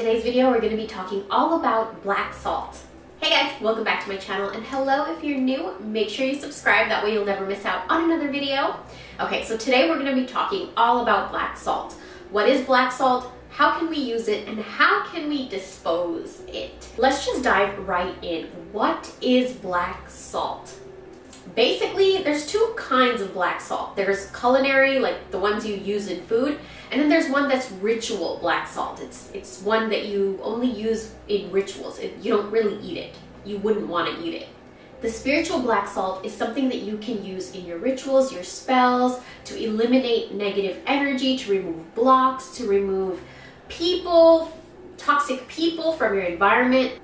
In today's video, we're going to be talking all about black salt. Hey guys, welcome back to my channel, and hello if you're new, make sure you subscribe, that way you'll never miss out on another video. Okay, so today we're going to be talking all about black salt. What is black salt? How can we use it, and how can we dispose it? Let's just dive right in. What is black salt? Basically, there's two kinds of black salt. There's culinary, like the ones you use in food, and then there's one that's ritual black salt. It's one that you only use in rituals. You don't really eat it. You wouldn't want to eat it. The spiritual black salt is something that you can use in your rituals, your spells, to eliminate negative energy, to remove blocks, to remove toxic people from your environment.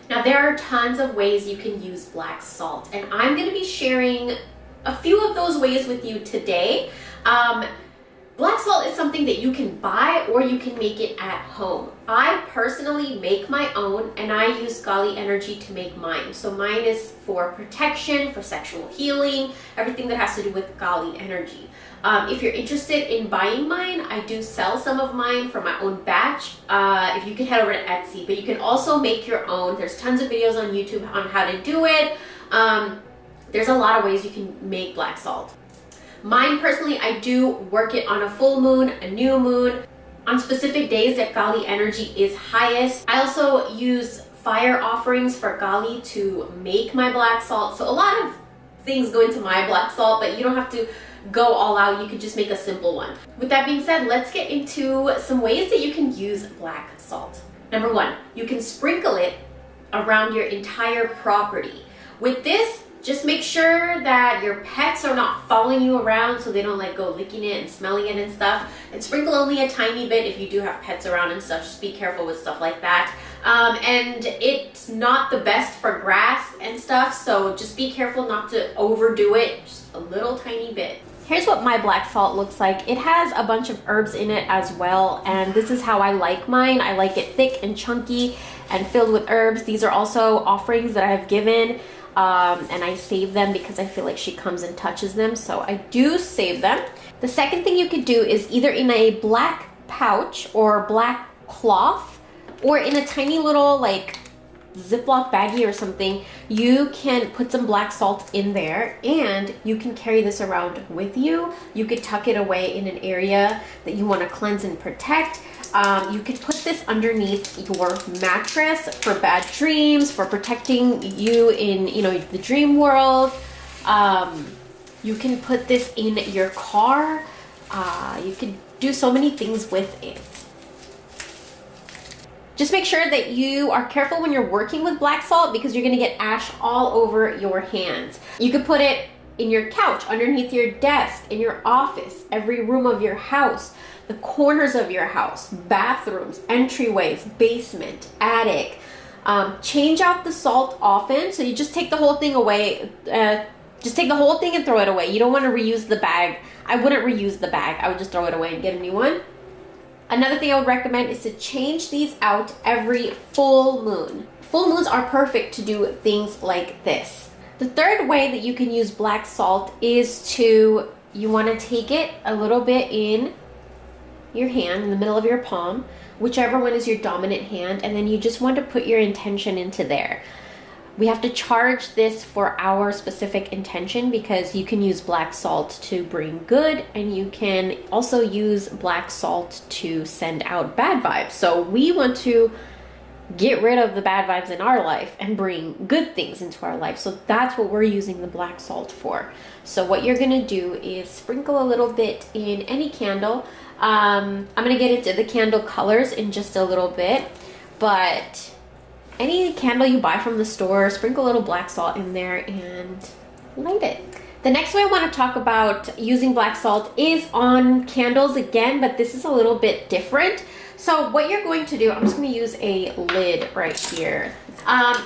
Now, there are tons of ways you can use black salt, and I'm going to be sharing a few of those ways with you today. Black salt is something that you can buy or you can make it at home. I personally make my own, and I use Kali energy to make mine. So mine is for protection, for sexual healing, everything that has to do with Kali energy. If you're interested in buying mine, I do sell some of mine for my own batch. If you can head over to Etsy, but you can also make your own. There's tons of videos on YouTube on how to do it. There's a lot of ways you can make black salt. Mine personally, I do work it on a full moon, a new moon, on specific days that Kali energy is highest. I also use fire offerings for Kali to make my black salt. So a lot of things go into my black salt, but you don't have to go all out. You could just make a simple one. With that being said, let's get into some ways that you can use black salt. Number one, you can sprinkle it around your entire property. With this, just make sure that your pets are not following you around so they don't like go licking it and smelling it and stuff. And sprinkle only a tiny bit if you do have pets around and stuff. Just be careful with stuff like that. And it's not the best for grass and stuff, so just be careful not to overdo it. Just a little tiny bit. Here's what my black salt looks like. It has a bunch of herbs in it as well, and this is how I like mine. I like it thick and chunky and filled with herbs. These are also offerings that I've given. And I save them because I feel like she comes and touches them, so I do save them. The second thing you could do is either in a black pouch or black cloth, or in a tiny little like Ziploc baggie or something, you can put some black salt in there, and you can carry this around with you. You could tuck it away in an area that you want to cleanse and protect. You could put this underneath your mattress for bad dreams, for protecting you in, the dream world. You can put this in your car. You could do so many things with it. Just make sure that you are careful when you're working with black salt, because you're going to get ash all over your hands. You could put it in your couch, underneath your desk, in your office, every room of your house, the corners of your house, bathrooms, entryways, basement, attic. Change out the salt often. So you just take the whole thing away. Just take the whole thing and throw it away. You don't want to reuse the bag. I wouldn't reuse the bag. I would just throw it away and get a new one. Another thing I would recommend is to change these out every full moon. Full moons are perfect to do things like this. The third way that you can use black salt is you want to take it a little bit in your hand, in the middle of your palm, whichever one is your dominant hand, and then you just want to put your intention into there. We have to charge this for our specific intention, because you can use black salt to bring good, and you can also use black salt to send out bad vibes. So we want to get rid of the bad vibes in our life and bring good things into our life. So that's what we're using the black salt for. So what you're going to do is sprinkle a little bit in any candle. I'm going to get into the candle colors in just a little bit, but any candle you buy from the store, sprinkle a little black salt in there and light it. The next way I want to talk about using black salt is on candles again, but this is a little bit different. So what you're going to do, I'm just going to use a lid right here.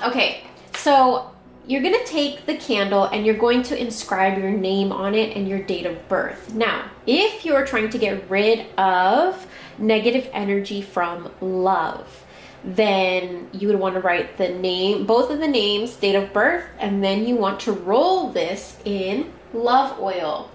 Okay, so you're going to take the candle and you're going to inscribe your name on it and your date of birth. Now, if you're trying to get rid of negative energy from love, then you would want to write the name, both of the names, date of birth, and then you want to roll this in love oil.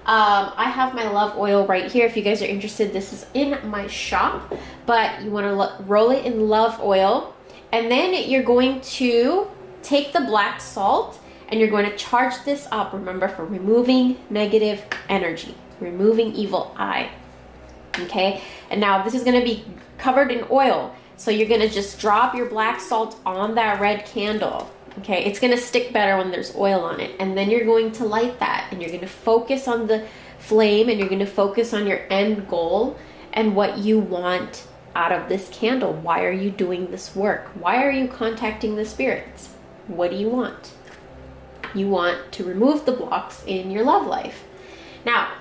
I have my love oil right here. If you guys are interested, this is in my shop, but you want to roll it in love oil. And then you're going to take the black salt and you're going to charge this up, remember, for removing negative energy, removing evil eye. Okay, and now this is going to be covered in oil. So you're going to just drop your black salt on that red candle. Okay, it's going to stick better when there's oil on it. And then you're going to light that and you're going to focus on the flame and you're going to focus on your end goal and what you want out of this candle. Why are you doing this work? Why are you contacting the spirits? What do you want? You want to remove the blocks in your love life. Now,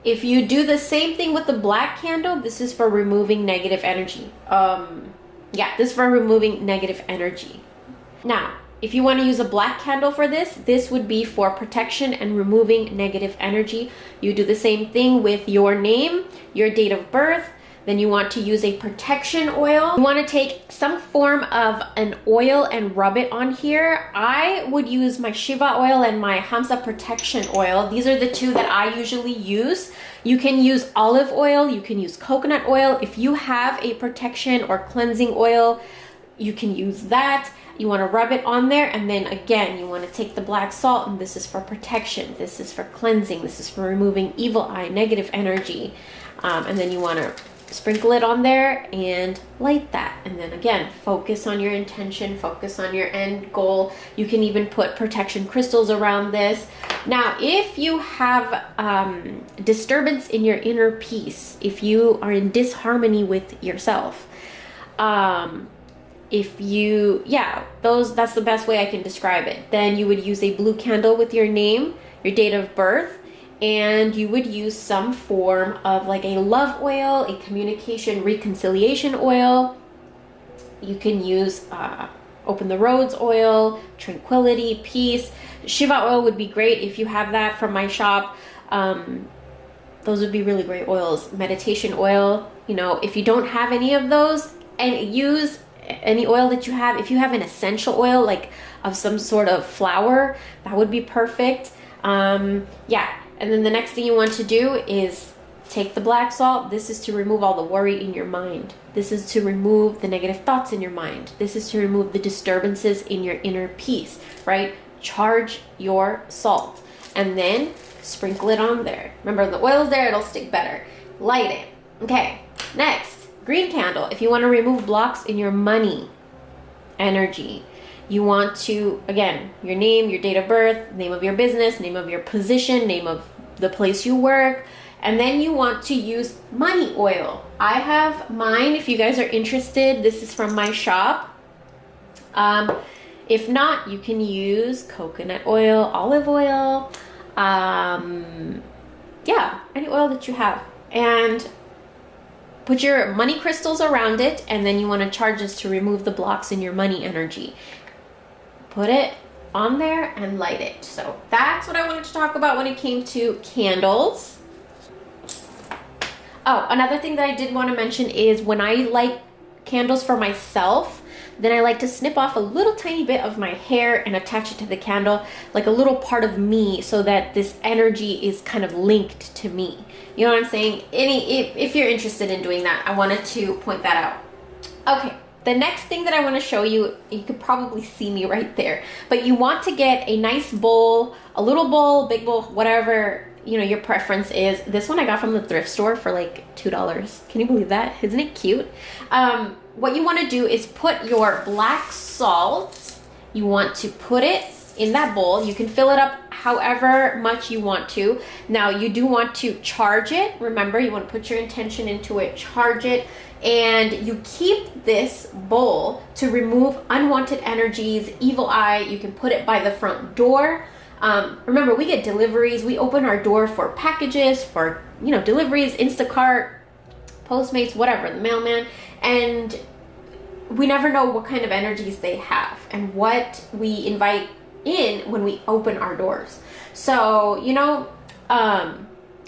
if you do the same thing with the black candle, this is for removing negative energy. This is for removing negative energy. Now, if you want to use a black candle for this, this would be for protection and removing negative energy. You do the same thing with your name, your date of birth. Then you want to use a protection oil. You want to take some form of an oil and rub it on here. I would use my Shiva oil and my Hamsa protection oil. These are the two that I usually use. You can use olive oil, you can use coconut oil. If you have a protection or cleansing oil, you can use that. You want to rub it on there, and then again, you want to take the black salt, and this is for protection, this is for cleansing, this is for removing evil eye, negative energy. And then you want to sprinkle it on there and light that. And then again, focus on your intention, focus on your end goal. You can even put protection crystals around this. Now, if you have disturbance in your inner peace, if you are in disharmony with yourself, that's the best way I can describe it. Then you would use a blue candle with your name, your date of birth, and you would use some form of like a love oil, a communication reconciliation oil. You can use Open the Roads oil, tranquility, peace. Shiva oil would be great if you have that from my shop. Those would be really great oils. Meditation oil, if you don't have any of those, and use any oil that you have. If you have an essential oil, like of some sort of flower, that would be perfect. And then the next thing you want to do is take the black salt. This is to remove all the worry in your mind. This is to remove the negative thoughts in your mind. This is to remove the disturbances in your inner peace, right? Charge your salt and then sprinkle it on there. Remember, the oil's there, it'll stick better. Light it. Okay, next, green candle. If you want to remove blocks in your money energy, you want to, again, your name, your date of birth, name of your business, name of your position, name of the place you work, and then you want to use money oil. I have mine if you guys are interested. This is from my shop. If not, you can use coconut oil, olive oil, any oil that you have. And put your money crystals around it, and then you want to charge this to remove the blocks in your money energy. Put it on there and light it. So that's what I wanted to talk about when it came to candles. Oh, another thing that I did want to mention is when I light candles for myself, then I like to snip off a little tiny bit of my hair and attach it to the candle, like a little part of me, so that this energy is kind of linked to me. You know what I'm saying? If you're interested in doing that, I wanted to point that out. Okay. The next thing that I want to show you, you could probably see me right there, but you want to get a nice bowl, a little bowl, big bowl, whatever, your preference is. This one I got from the thrift store for like $2. Can you believe that? Isn't it cute? What you want to do is put your black salt, you want to put it in that bowl. You can fill it up however much you want to. Now you do want to charge it. Remember, you want to put your intention into it, charge it, and you keep this bowl to remove unwanted energies, evil eye. You can put it by the front door. Remember, we get deliveries. We open our door for packages, for deliveries, Instacart, Postmates, whatever, the mailman, and we never know what kind of energies they have and what we invite in when we open our doors. So I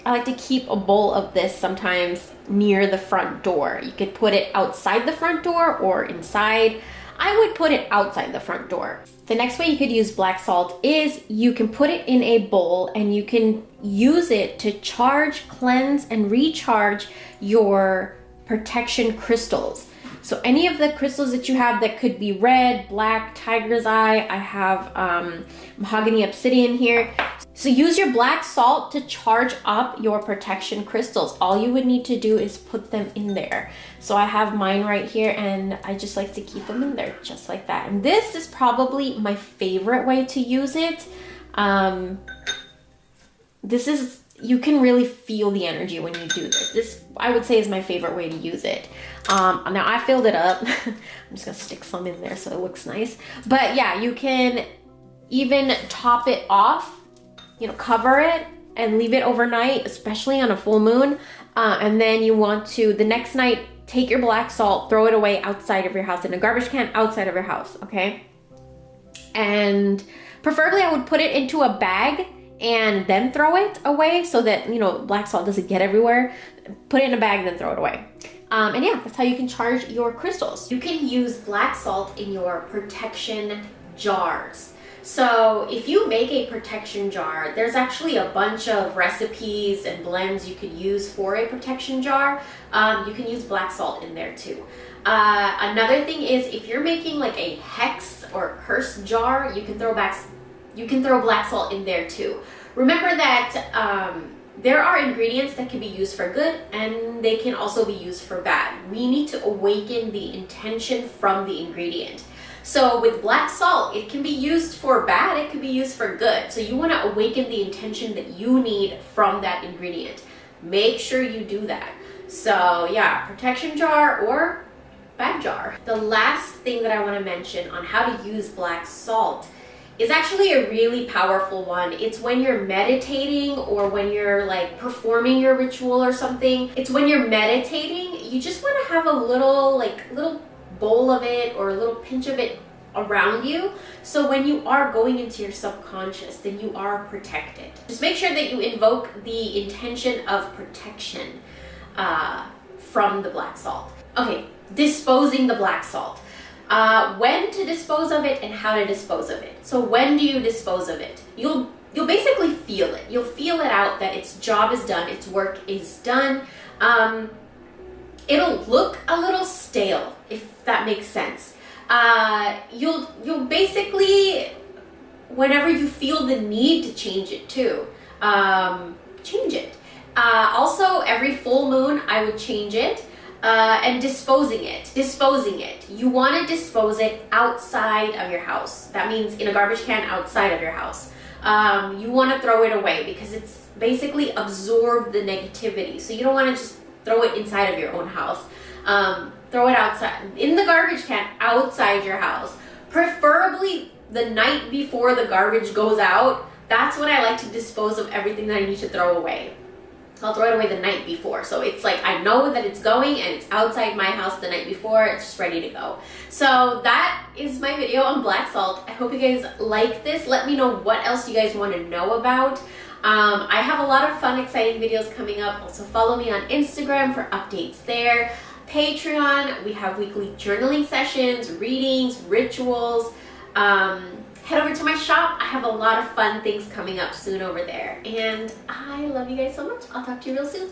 like to keep a bowl of this sometimes near the front door. You could put it outside the front door or inside. I would put it outside the front door. The next way you could use black salt is you can put it in a bowl and you can use it to charge, cleanse, and recharge your protection crystals. So any of the crystals that you have that could be red, black, tiger's eye, I have mahogany obsidian here. So use your black salt to charge up your protection crystals. All you would need to do is put them in there. So I have mine right here and I just like to keep them in there just like that. And this is probably my favorite way to use it. You can really feel the energy when you do this. This, I would say, is my favorite way to use it. Now I filled it up. I'm just gonna stick some in there so it looks nice. But yeah, you can even top it off, cover it and leave it overnight, especially on a full moon. And then you want to, the next night, take your black salt, throw it away outside of your house in a garbage can outside of your house, okay? And preferably I would put it into a bag and then throw it away so that, black salt doesn't get everywhere. Put it in a bag and then throw it away. And yeah, that's how you can charge your crystals. You can use black salt in your protection jars. So if you make a protection jar, there's actually a bunch of recipes and blends you could use for a protection jar. You can use black salt in there too. Another thing is if you're making like a hex or curse jar, you can throw black salt in there too. Remember that there are ingredients that can be used for good and they can also be used for bad. We need to awaken the intention from the ingredient. So with black salt, it can be used for bad, it can be used for good. So you want to awaken the intention that you need from that ingredient. Make sure you do that. So yeah, protection jar or bad jar. The last thing that I want to mention on how to use black salt is actually a really powerful one. It's when you're meditating or when you're like performing your ritual or something. It's when you're meditating, you just want to have a little bowl of it or a little pinch of it around you. So when you are going into your subconscious, then you are protected. Just make sure that you invoke the intention of protection from the black salt. Okay, disposing the black salt. When to dispose of it and how to dispose of it. So when do you dispose of it? You'll basically feel it. You'll feel it out that its job is done, its work is done. It'll look a little stale, if that makes sense. You'll basically, whenever you feel the need to change it too, change it. Also, every full moon, I would change it. And disposing it. You want to dispose it outside of your house. That means in a garbage can outside of your house. You want to throw it away because it's basically absorbed the negativity. So you don't want to just throw it inside of your own house. Throw it outside, in the garbage can outside your house. Preferably the night before the garbage goes out. That's when I like to dispose of everything that I need to throw away. I'll throw it away the night before. So it's like I know that it's going and it's outside my house the night before. It's just ready to go. So that is my video on black salt. I hope you guys like this. Let me know what else you guys want to know about. I have a lot of fun, exciting videos coming up. Also follow me on Instagram for updates there. Patreon, we have weekly journaling sessions, readings, rituals. Head over to my shop. I have a lot of fun things coming up soon over there. And I love you guys so much. I'll talk to you real soon.